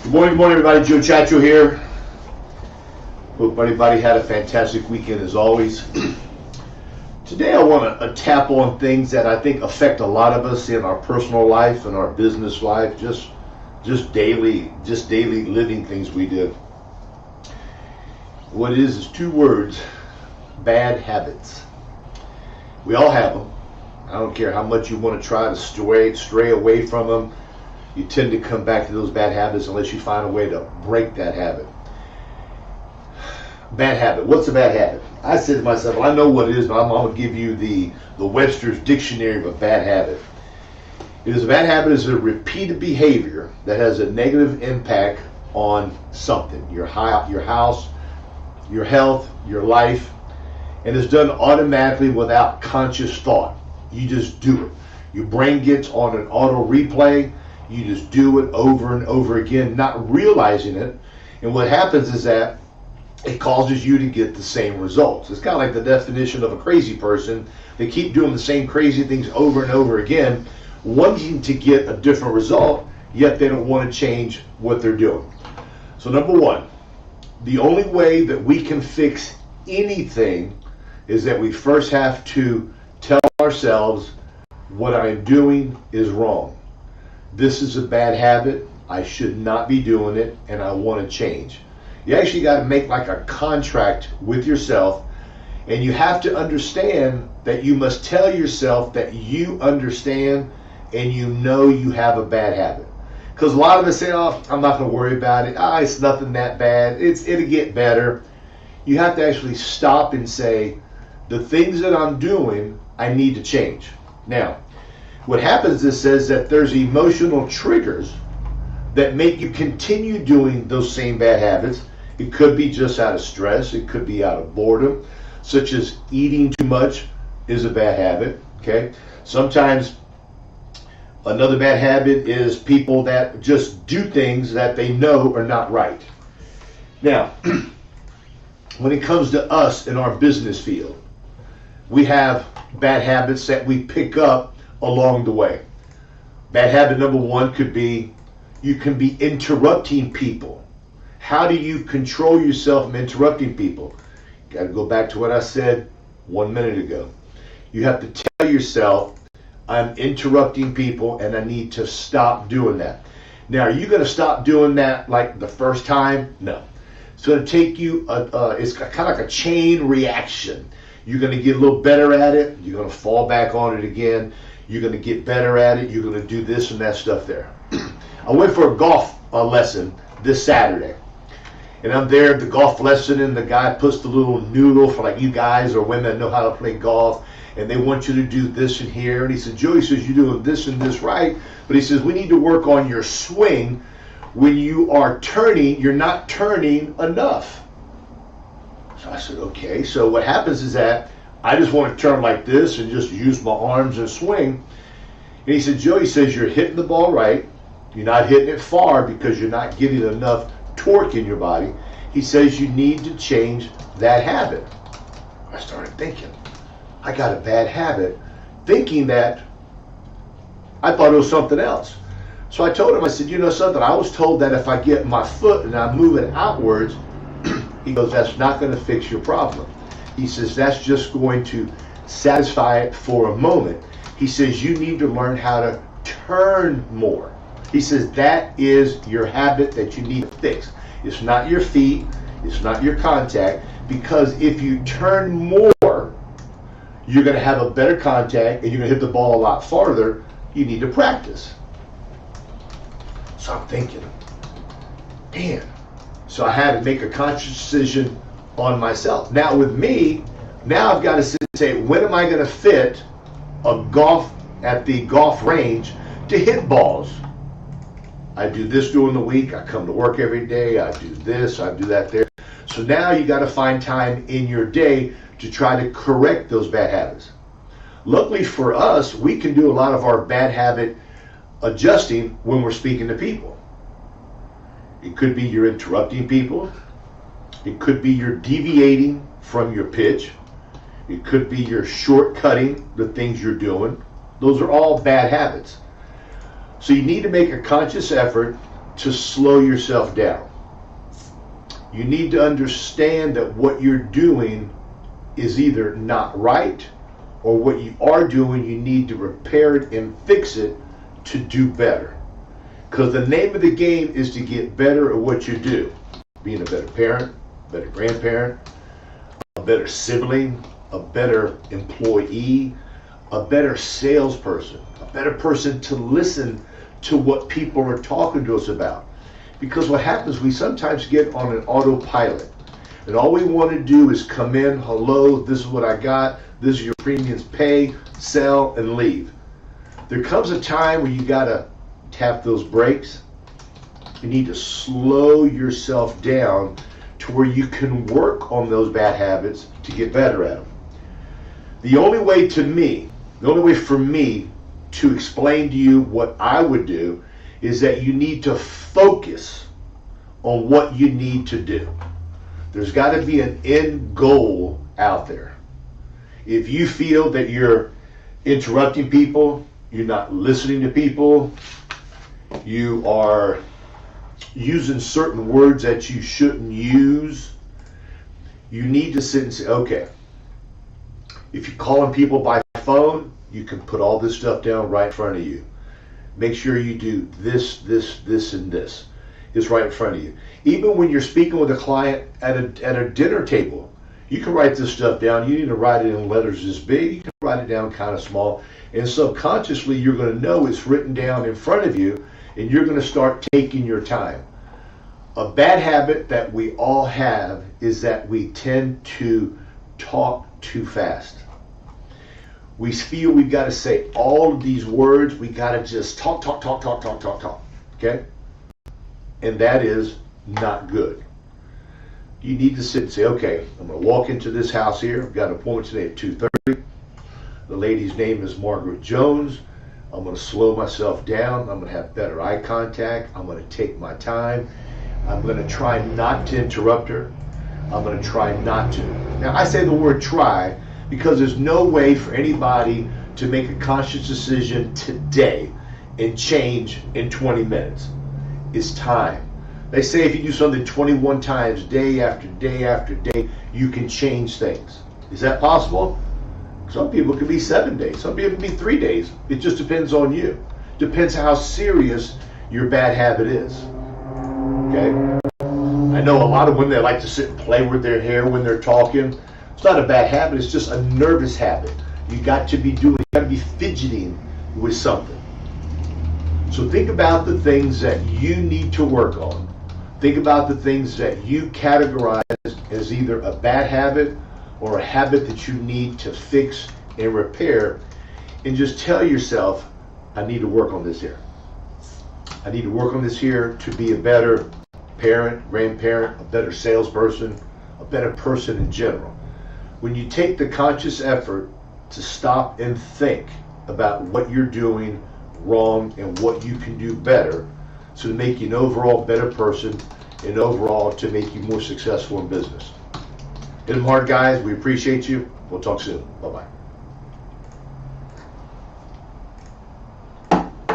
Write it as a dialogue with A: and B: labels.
A: Good morning, everybody. Joe Ciaccio here. Hope everybody had a fantastic weekend as always. Today I want to tap on things that I think affect a lot of us in our personal life and our business life, just daily living things we do. What it is two words: bad habits. We all have them. I don't care how much you want to try to stray away from them. You tend to come back to those bad habits unless you find a way to break that habit. Bad habit. What's a bad habit? I said to myself, well, I know what it is, but I'm going to give you the Webster's Dictionary of a bad habit. A bad habit is a repeated behavior that has a negative impact on something, your house, your health, your life, and it's done automatically without conscious thought. You just do it. Your brain gets on an auto replay. You just do it over and over again, not realizing it. And what happens is that it causes you to get the same results. It's kind of like the definition of a crazy person. They keep doing the same crazy things over and over again, wanting to get a different result, yet they don't want to change what they're doing. So number one, the only way that we can fix anything is that we first have to tell ourselves what I'm doing is wrong. This is a bad habit. I should not be doing it, and I want to change. You actually got to make like a contract with yourself, and you have to understand that you must tell yourself that you understand and you know you have a bad habit. Because a lot of us say, oh, I'm not going to worry about it. It's nothing that bad. It'll get better. You have to actually stop and say, the things that I'm doing, I need to change. Now, what happens is says that there's emotional triggers that make you continue doing those same bad habits. It could be just out of stress. It could be out of boredom, such as eating too much is a bad habit. Okay. Sometimes another bad habit is people that just do things that they know are not right. Now, when it comes to us in our business field, we have bad habits that we pick up along the way. Bad habit number one could be you can be interrupting people. How do you control yourself from interrupting people? Got to go back to what I said 1 minute ago. You have to tell yourself, I'm interrupting people and I need to stop doing that. Now, are you going to stop doing that like the first time? No. It's going to take you, it's kind of like a chain reaction. You're going to get a little better at it. You're going to fall back on it again. You're going to get better at it. You're going to do this and that stuff there. I went for a golf lesson this Saturday. And I'm there at the golf lesson, and the guy puts the little noodle for like you guys or women that know how to play golf, and they want you to do this and here. And he said, Joey says, you're doing this and this right. But he says, we need to work on your swing. When you are turning, you're not turning enough. So I said, okay. So what happens is that I just want to turn like this and just use my arms and swing. And he said, Joey says, you're hitting the ball right. You're not hitting it far because you're not getting enough torque in your body. He says you need to change that habit. I started thinking, I got a bad habit, thinking that I thought it was something else. So I told him, I said, you know something, I was told that if I get my foot and I move it outwards, he goes, that's not going to fix your problem. He says, that's just going to satisfy it for a moment. He says, you need to learn how to turn more. He says, that is your habit that you need to fix. It's not your feet. It's not your contact. Because if you turn more, you're going to have a better contact and you're going to hit the ball a lot farther. You need to practice. So I'm thinking, man. So I had to make a conscious decision on myself. Now with me, now I've got to sit and say, when am I going to fit a golf at the golf range to hit balls? I do this during the week. I come to work every day. I do this. I do that there. So now you got to find time in your day to try to correct those bad habits. Luckily for us, we can do a lot of our bad habit adjusting when we're speaking to people. It could be you're interrupting people. It could be you're deviating from your pitch. It could be you're shortcutting the things you're doing. Those are all bad habits. So you need to make a conscious effort to slow yourself down. You need to understand that what you're doing is either not right, or what you are doing, you need to repair it and fix it to do better. Because the name of the game is to get better at what you do. Being a better parent, better grandparent, a better sibling, a better employee, a better salesperson, a better person to listen to what people are talking to us about. Because what happens, we sometimes get on an autopilot. And all we want to do is come in, hello, this is what I got, this is your premiums, pay, sell, and leave. There comes a time where you got to tap those brakes. You need to slow yourself down to where you can work on those bad habits to get better at them. The only way for me to explain to you what I would do is that you need to focus on what you need to do. There's got to be an end goal out there. If you feel that you're interrupting people, you're not listening to people, you are using certain words that you shouldn't use, you need to sit and say, okay, if you're calling people by phone, you can put all this stuff down right in front of you. Make sure you do this, and this. It's right in front of you. Even when you're speaking with a client at a dinner table, you can write this stuff down. You need to write it in letters this big. You can write it down kind of small. And subconsciously, you're going to know it's written down in front of you, and you're going to start taking your time. A bad habit that we all have is that we tend to talk too fast. We feel we've got to say all of these words. We got to just talk. Okay? And that is not good. You need to sit and say, okay, I'm going to walk into this house here. I've got an appointment today at 2:30. The lady's name is Margaret Jones. I'm going to slow myself down. I'm going to have better eye contact. I'm going to take my time. I'm going to try not to interrupt her. I'm going to try not to. Now, I say the word try because there's no way for anybody to make a conscious decision today and change in 20 minutes. It's time. They say if you do something 21 times, day after day after day, you can change things. Is that possible? Some people can be 7 days. Some people can be 3 days. It just depends on you. Depends how serious your bad habit is. Okay? I know a lot of women that like to sit and play with their hair when they're talking. It's not a bad habit. It's just a nervous habit. You got to be fidgeting with something. So think about the things that you need to work on. Think about the things that you categorize as either a bad habit or a habit that you need to fix and repair, and just tell yourself, I need to work on this here. I need to work on this here to be a better parent, grandparent, a better salesperson, a better person in general. When you take the conscious effort to stop and think about what you're doing wrong and what you can do better, so to make you an overall better person and overall to make you more successful in business. Hit them hard, guys. We appreciate you. We'll talk soon. Bye-bye.